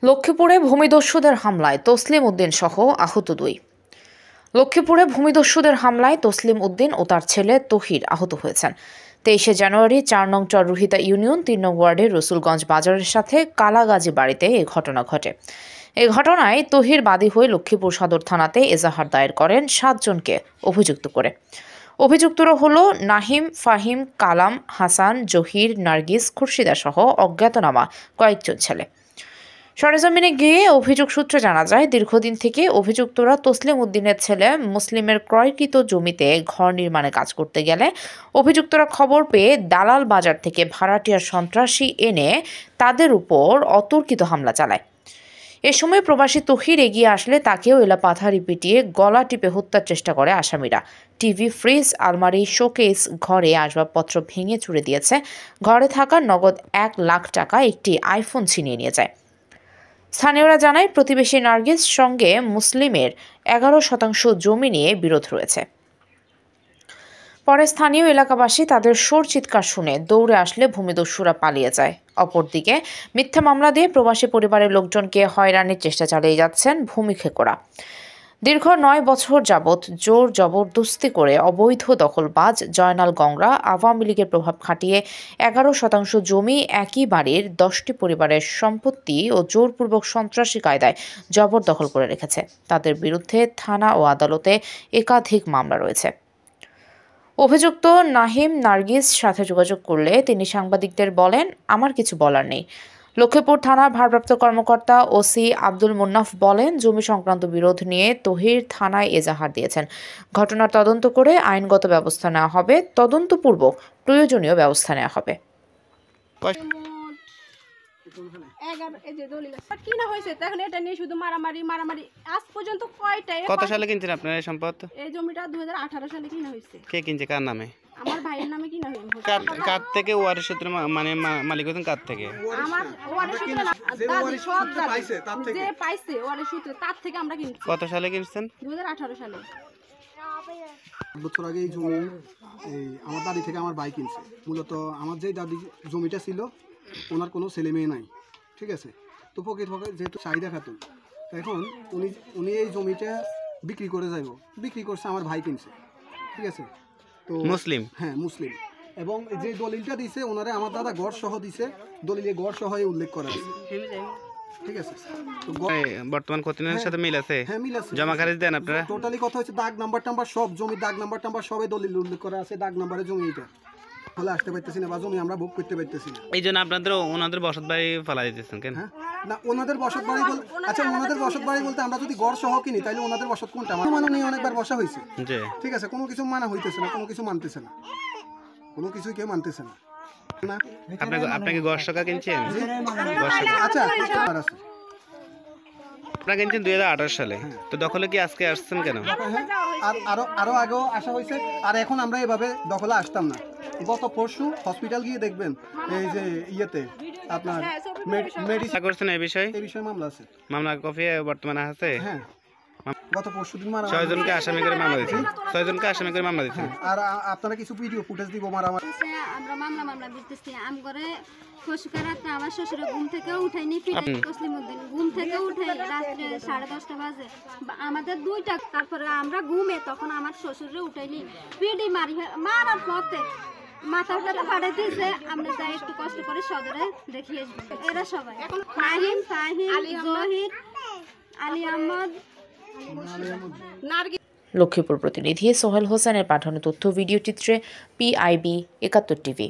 লক্ষ্মীপুরে ভূমিদস্যুদের হামলায় তসলিম উদ্দিন সহ আহত 2। লক্ষ্মীপুরে ভূমিদস্যুদের হামলায় তসলিম উদ্দিন ও তার ছেলে তহির আহত হয়েছেন। 23শে জানুয়ারি 4 নং চররুহিতা ইউনিয়ন 3 নং ওয়ার্ডের রসুলগঞ্জ বাজারের সাথে কালাগাজী বাড়িতে এই ঘটনা ঘটে। এই ঘটনায় তহির বাদী হয়ে লক্ষ্মীপুর সদর থানাতে এজাহার দায়ের করেন 7 জনকে অভিযুক্ত করে। অভিযুক্তরা হলো নাহিম, ফাহিম, কালাম, হাসান, জহির, নার্গিস, খুরশিদা সহ অজ্ঞাতনামা কয়েকজন ছেলে। সরেজমিনে গিয়ে অভিযোগ সূত্রে জানা যায়, দীর্ঘদিন থেকে অভিযুক্তরা তসলিম উদ্দিনের ছেলে মুসলিমের ক্রয়কৃত জমিতে ঘর নির্মাণে কাজ করতে গেলে অভিযুক্তরা খবর পেয়ে দালাল বাজার থেকে ভাড়াটিয়া সন্ত্রাসী এনে তাদের উপর অতর্কিত হামলা চালায়। এ সময় প্রবাসী তহির এগিয়ে আসলে তাকেও এলাপাথারি পিটিয়ে গলা টিপে হত্যার চেষ্টা করে আসামিরা। টিভি, ফ্রিজ, আলমারি, শোকেস, ঘরে আসবাবপত্র ভেঙে চুরে দিয়েছে। ঘরে থাকা নগদ 1 লাখ টাকা, একটি আইফোন ছিনিয়ে নিয়ে যায়। স্থানীয়রা জানায়, প্রতিবেশী নার্গিস সঙ্গে মুসলিমের 11% জমি নিয়ে বিরোধ রয়েছে। পরে স্থানীয় এলাকাবাসী তাদের শোর চিৎকার শুনে দৌড়ে আসলে ভূমিদস্যুরা পালিয়ে যায়। অপরদিকে মিথ্যা মামলা দিয়ে প্রবাসী পরিবারের লোকজনকে হয়রানির চেষ্টা চালিয়ে যাচ্ছেন ভূমিক্ষেকরা। দীর্ঘ 9 বছর যাবৎ জোর জবরদস্তি করে অবৈধ দখলবাজ জয়নাল গংরা আওয়ামী লীগের প্রভাব খাটিয়ে 11% জমি একই বাড়ির 10টি পরিবারের সম্পত্তি ও জোরপূর্বক সন্ত্রাসী কায়দায় জবরদখল করে রেখেছে। তাদের বিরুদ্ধে থানা ও আদালতে একাধিক মামলা রয়েছে। অভিযুক্ত নাহিম নার্গিস সাথে যোগাযোগ করলে তিনি সাংবাদিকদের বলেন, আমার কিছু বলার নেই। লক্ষ্মীপুর থানার ভারপ্রাপ্ত কর্মকর্তা ওসি আব্দুল মুন্নাফ বলেন, জমি সংক্রান্ত বিরোধ নিয়ে তহির থানায় এজাহার দিয়েছেন। ঘটনার তদন্ত করে আইনগত ব্যবস্থা নেওয়া হবে। তদন্তপূর্বক প্রয়োজনীয় ব্যবস্থা নেওয়া হবে। কত সালে কিনছেন আপনার এই সম্পদ? এই জমিটা 2018 সালে কিনা হয়েছে। কে কিনছে, কার নামে? আমার ভাইয়ের নামে কিনা হয়েছে। কার থেকে ওয়ারিশ সূত্রে, মানে মালিক হতেন কার থেকে? আমার ওয়ারিশ সূত্রে দাদি সব পাইছে, তার থেকে যে পাইছে ওয়ারিশ সূত্রে তার থেকে আমরা কিনছি। কত সালে কিনছেন? 2018 সালে। বছর আগে এই জমি আমার দাদি থেকে আমার ভাই কিনছে। মূলত আমার যে দাদি জমিটা ছিল ওনার কোনো ছেলে মেয়ে নাই, ঠিক আছে। তো প্রকৃতপক্ষে যেহেতু চাহিদা খাতুন, এখন উনি এই জমিটা বিক্রি করে যাইব, বিক্রি করছে আমার ভাই কিনছে, ঠিক আছে। তো মুসলিম, হ্যাঁ মুসলিম। এবং যে দলিলটা দিছে ওনারে আমার দাদা গড় সহ দিছে, দলিলে গড় সহ উল্লেখ করা আছে, ঠিক আছে। তো বর্তমান ক্ষতিনের সাথে মিল আছে? হ্যাঁ মিল আছে। জমা খারিজ দেন আপনারা? টোটালি কথা হচ্ছে দাগ নাম্বার টাম্বার সব, জমির দাগ নাম্বার টাম্বার সবে দলিল উল্লেখ করা আছে। দাগ নাম্বারে জমি এটা ফলে আসতে পারতেছি না বা জমি আমরা ভোগ করতে পারতেছি না। এই জন্য আপনাদের ওনাদের বসত বাড়ি ফেলা দিতেছেন কেন? হ্যাঁ না, ওনাদের বসত বাড়ি বলতে, আচ্ছা ওনাদের বসত বাড়ি বলতে আমরা যদি গড় সহ কিনি তাহলে ওনাদের বসত কোনটা? মানে নেই, অনেকবার বসা হয়েছে, ঠিক আছে। কোনো কিছু মানা হইতেছে না, কোনো কিছু মানতেছে না, কোনো কিছুই কেউ মানতেছে না। আপনাকে গড় টাকা কিনছেন? আচ্ছা আপনারা কিনছেন 2018 সালে, তো দখলে কি আজকে আসছেন কেন? আরো আগেও আসা হয়েছে, আর এখন আমরা এভাবে দখলে আসতাম না। গত পরশু হসপিটাল গিয়ে দেখবেন এই যে ইয়েতে আপনার মেডিসিন করছেন এই বিষয়ে মামলা আছে, মামলা কপি বর্তমানে আছে। হ্যাঁ গত পরশু দিন 6 জনকে আসামি করে মামলা দিয়েছেন, 6 জনকে আসামি করে মামলা দিয়েছেন। আর আপনারা কিছু ভিডিও ফুটেজ দিব মারামারি আমরা মামলা দিতেছি। আম করে ফসকারাতে আমার শ্বশুর ঘুম থেকে উঠাইনি, তসলিম উদ্দিন ঘুম থেকে উঠে রাত্রে 10:30 বাজে আমাদের 2টা, তারপরে আমরা ঘুমে তখন আমার শ্বশুরে উঠাইনি, পিডি মারার পথে মাথার কাছে ফাড়ে দিয়েছে। আমরা যাই একটু কষ্ট করে সদরে দেখিয়ে আসবো। এরা সবাই নাহিম, ফাহিম, জহির, আলী আহমদ, লক্ষ্মীপুর প্রতিনিধি সোহেল হোসেনের পাঠানো তথ্য ভিডিও চিত্রে PIB 71 TV।